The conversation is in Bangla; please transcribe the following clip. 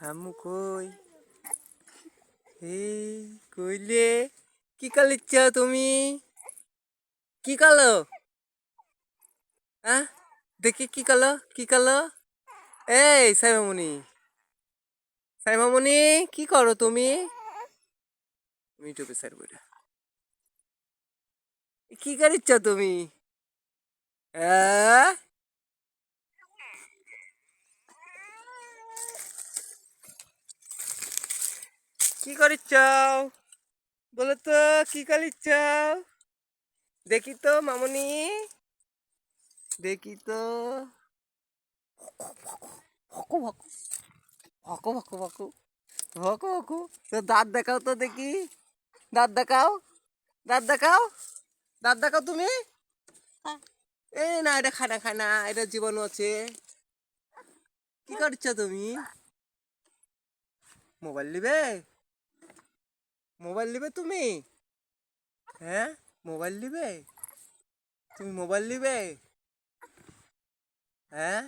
হামু কই এই কইলে কি কালিচ্ছ তুমি কি কালো হ্যাঁ দেখি কি কালো এই সাইমামুনি কি করো তুমি ইউটিউবে সার বইটা কি করিচ্ছ তুমি হ্যাঁ কি করিচ্ছ বলো তো কি করিচ্ছ দেখি তো মামুনি দেখি তো ভকো ভকো ভকো ভকো ভকো ভকো ভকো তো দাঁত দেখাও তো দেখি দাঁত দেখাও দাঁত দেখাও দাঁত দেখাও তুমি এই না এটা খায় না এটা জীবাণু আছে কি করছো তুমি মোবাইল নিবে মোবাইল নিবে তুমি হ্যাঁ মোবাইল নিবে তুমি মোবাইল নিবে হ্যাঁ